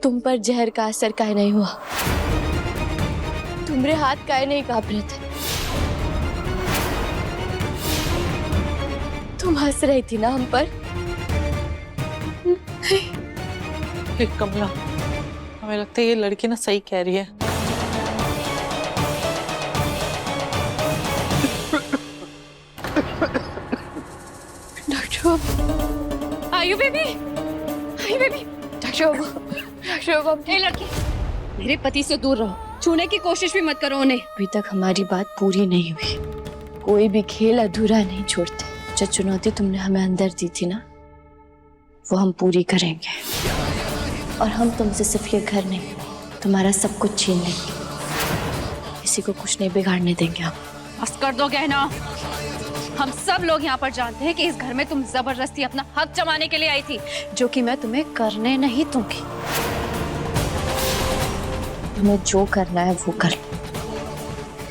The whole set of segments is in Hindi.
तुम पर जहर का असर काहे नहीं हुआ? तुम्हारे हाथ काहे नहीं कांप रहे थे? तुम हंस रही थी ना हम पर? कमला, हमें लगता है ये लड़की ना सही कह रही है। डॉक्टर आयु बेबी, आयु बेबी, डॉक्टर ए लड़की, मेरे पति से दूर रहो, छूने की कोशिश भी मत करो उन्हें। अभी तक हमारी बात पूरी नहीं हुई। कोई भी खेल अधूरा नहीं छोड़ते। जो चुनौती तुमने हमें अंदर दी थी ना, वो हम पूरी करेंगे। और हम तुमसे सिर्फ ये घर नहीं, तुम्हारा सब कुछ छीन लेंगे। किसी को कुछ नहीं बिगाड़ने देंगे हम। बस कर दो गहना। हम सब लोग यहाँ पर जानते हैं कि इस घर में तुम जबरदस्ती अपना हक जमाने के लिए आई थी, जो कि मैं तुम्हें करने नहीं दूंगी। तुम्हें जो करना है वो कर लो,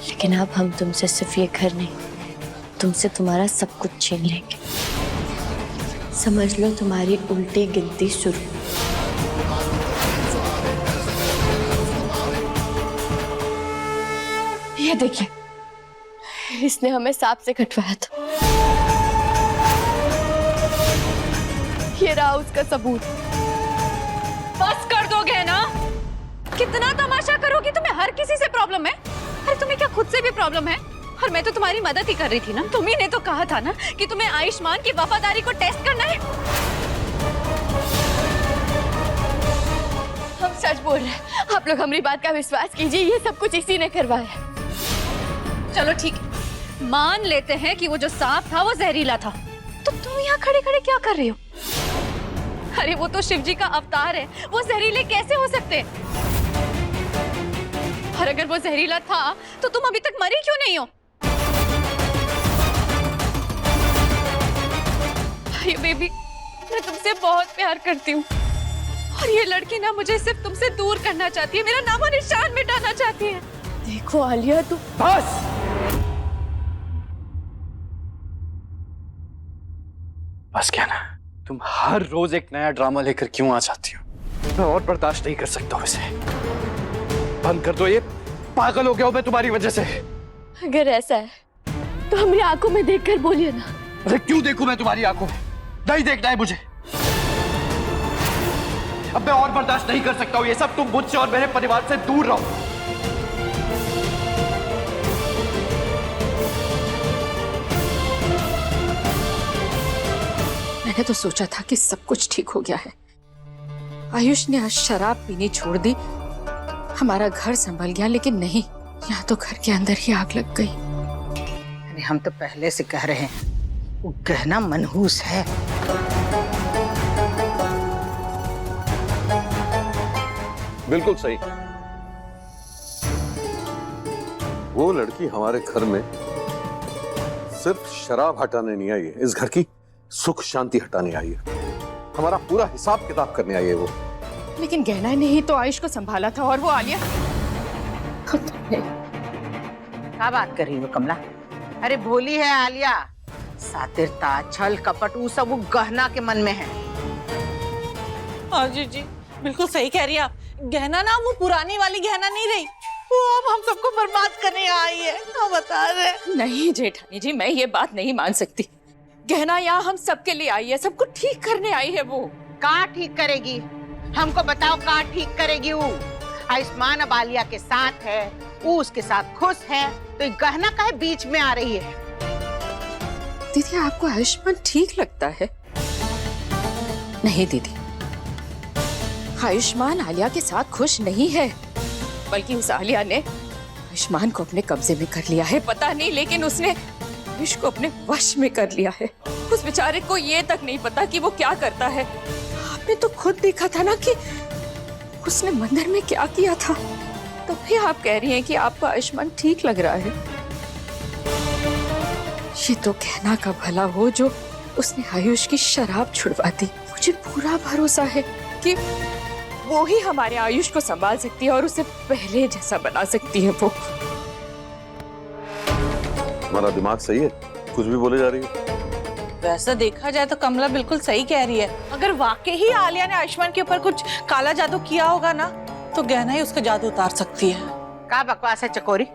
लेकिन अब हम तुमसे सिर्फ ये घर नहीं, तुमसे तुम्हारा सब कुछ छीन लेंगे। समझ लो तुम्हारी उल्टी गिनती शुरू। ये देखिए, इसने हमें सांप से कटवाया था। ये रहा उसका सबूत। बस कर दो गहना। कितना तमाशा करोगी? तुम्हें हर किसी से प्रॉब्लम है। अरे तुम्हें क्या खुद से भी प्रॉब्लम है? और मैं तो तुम्हारी मदद ही कर रही थी ना। तुम्ही ने तो कहा था ना कि तुम्हें आयुष्मान की वफादारी को टेस्ट करना है। हम सच बोल रहे हैं। आप लोग हमारी बात का विश्वास कीजिए, ये सब कुछ इसी ने करवाया। चलो ठीक है, मान लेते हैं कि वो जो सांप था वो जहरीला था, तो तुम यहाँ खड़े खड़े क्या कर रही हो? अरे वो तो शिव जी का अवतार है, वो जहरीले कैसे हो सकते? और अगर वो जहरीला था तो तुम अभी तक मरी क्यों नहीं हो? अरे बेबी, मैं तुमसे बहुत प्यार करती हूँ, और ये लड़की ना मुझे सिर्फ तुमसे दूर करना चाहती है, मेरा नामो निशान मिटाना चाहती है। देखो आलिया, तू बस क्या ना, तुम हर रोज एक नया ड्रामा लेकर क्यों आ जाती हो? मैं और बर्दाश्त नहीं कर सकता हूं इसे। बंद कर दो ये। पागल हो गया हूं मैं तुम्हारी वजह से। अगर ऐसा है तो हमारी आंखों में देखकर बोलिए ना। अरे क्यों देखूं मैं तुम्हारी आंखों में? नहीं देखना है मुझे। अब मैं और बर्दाश्त नहीं कर सकता हूं ये सब। तुम मुझसे और मेरे परिवार से दूर रहो। मैंने तो सोचा था कि सब कुछ ठीक हो गया है। आयुष ने आज शराब पीनी छोड़ दी, हमारा घर संभल गया, लेकिन नहीं, यहाँ तो घर के अंदर ही आग लग गई। अरे हम तो पहले से कह रहे हैं, वो गहना मनहूस है। बिल्कुल सही। वो लड़की हमारे घर में सिर्फ शराब हटाने नहीं आई है, इस घर की सुख शांति हटाने आई है। हमारा पूरा हिसाब किताब करने आई है वो। लेकिन गहना ने ही तो आयुष को संभाला था, और वो आलिया। क्या बात कर रही हो कमला? अरे भोली है आलिया। सातिरता, छल कपट, वो सब वो गहना के मन में है। हाँ जी, बिल्कुल सही कह रही है आप। गहना ना वो पुरानी वाली गहना नहीं रही, वो अब हम सबको बर्बाद करने आई है। हम बता रहे। नहीं जेठानी जी, मैं ये बात नहीं मान सकती। गहना यहाँ हम सबके लिए आई है, सबको ठीक करने आई है। वो कहाँ ठीक करेगी? हमको बताओ, कहाँ ठीक करेगी? वो आयुष्मान अब आलिया के साथ है, वो उसके साथ खुश है, तो ये गहना काहे बीच में आ रही है? दीदी, आपको आयुष्मान ठीक लगता है? नहीं दीदी, आयुष्मान आलिया के साथ खुश नहीं है, बल्कि उस आलिया ने आयुष्मान को अपने कब्जे में कर लिया है। पता नहीं, लेकिन उसने आयुष को अपने वश में कर लिया है। उस बेचारे को ये तक नहीं पता कि वो क्या करता है। आपने तो खुद देखा था ना कि उसने मंदिर में क्या किया था। तो भी आप कह रही हैं कि आपको आयुष्मान ठीक लग रहा है। ये तो कहना का भला हो जो उसने आयुष की शराब छुड़वा दी। मुझे पूरा भरोसा है कि वो ही हमारे आयुष को संभाल सकती है और उसे पहले जैसा बना सकती है। वो तुम्हारा दिमाग सही है? कुछ भी बोले जा रही है। वैसा देखा जाए तो कमला बिल्कुल सही कह रही है। अगर वाकई ही आलिया ने आयुष्मान के ऊपर कुछ काला जादू किया होगा ना, तो गहना ही उसका जादू उतार सकती है। का बकवास है चकोरी?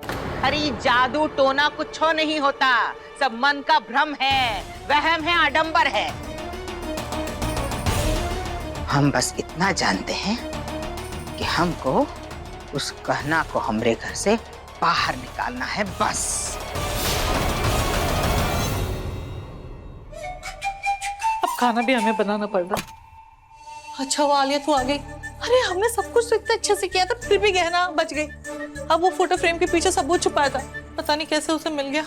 अरे जादू टोना कुछ नहीं होता, सब मन का भ्रम है, वहम है, आडंबर है। हम बस इतना जानते हैं कि हमको उस गहना को हमरे घर से बाहर निकालना है, बस। अब खाना भी हमें बनाना पड़ रहा। अच्छा वो आलिया तू आ गई। अरे हमने सब कुछ तो इतने अच्छे से किया था, फिर भी गहना बच गई। अब वो फोटो फ्रेम के पीछे सबूत छुपाया था, पता नहीं कैसे उसे मिल गया।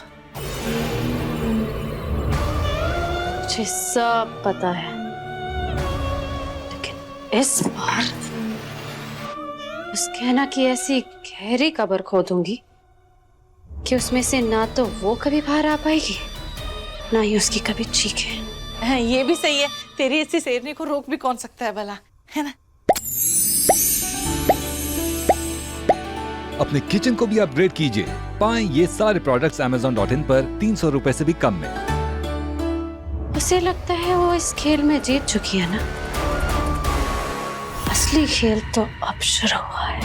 मुझे सब पता है, लेकिन इस बार उस गहना की ऐसी गहरी कब्र खोदूंगी कि उसमें से ना तो वो कभी बाहर आ पाएगी, ना ही उसकी कभी चीखें। हाँ, ये भी सही है। तेरी ऐसी शेरनी को रोक भी कौन सकता है भला, है ना? अपने किचन को भी अपग्रेड कीजिए। पाएं ये सारे प्रोडक्ट्स Amazon.in पर 300 रुपए से भी कम में। उसे लगता है वो इस खेल में जीत चुकी है ना। असली खेल तो अब शुरू हुआ है।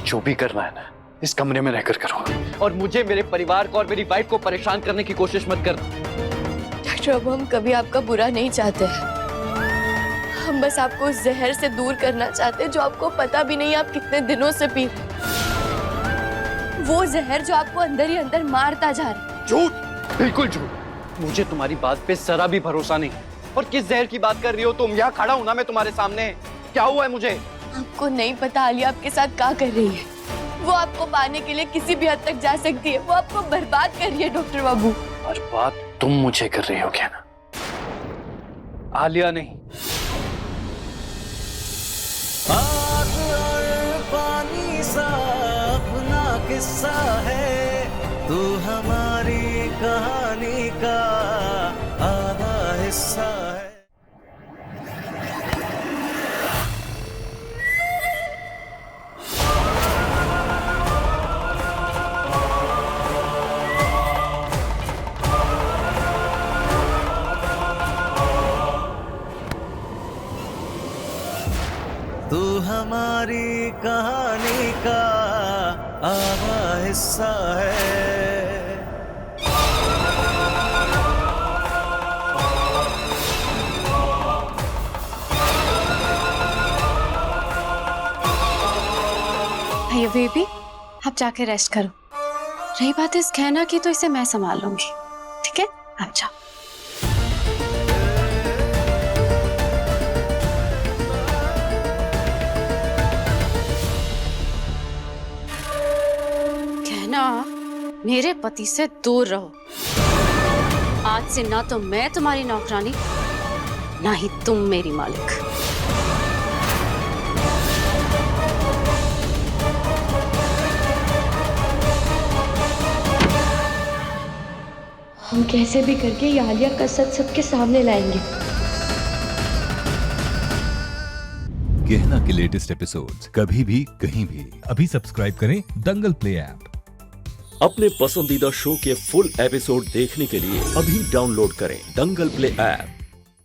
जो भी करना है ना, इस कमरे में रहकर करो, और मुझे, मेरे परिवार को और मेरी वाइफ को परेशान करने की कोशिश मत करना। डॉक्टर, अब हम कभी आपका बुरा नहीं चाहते हैं। हम बस आपको उस जहर से दूर करना चाहते हैं जो आपको पता भी नहीं आप कितने दिनों से पी रहे। वो जहर जो आपको अंदर ही अंदर मारता जा रहा है। झूठ, बिल्कुल झूठ। मुझे तुम्हारी बात पे जरा भी भरोसा नहीं। और किस जहर की बात कर रही हो तुम? यहाँ खड़ा हूं ना मैं तुम्हारे सामने, क्या हुआ है मुझे? आपको नहीं पता आलिया आपके साथ क्या कर रही है। वो आपको पाने के लिए किसी भी हद तक जा सकती है। वो आपको बर्बाद कर रही है डॉक्टर बाबू। बर्बाद तुम मुझे कर रही हो क्या ना, आलिया नहीं। पानी सा अपना किस्सा है, तू हमारी कहानी का आधा हिस्सा है। तू हमारी कहानी का आधा हिस्सा है। भैया बेबी, आप जाके रेस्ट करो। रही बात इस गहना की, तो इसे मैं संभाल लूंगी, ठीक है? आप जाओ। मेरे पति से दूर रहो। आज से ना तो मैं तुम्हारी नौकरानी, ना ही तुम मेरी मालिक। हम कैसे भी करके ये आलिया का सच सबके सामने लाएंगे। गहना के लेटेस्ट एपिसोड्स कभी भी कहीं भी अभी सब्सक्राइब करें दंगल प्ले ऐप। अपने पसंदीदा शो के फुल एपिसोड देखने के लिए अभी डाउनलोड करें दंगल प्ले ऐप।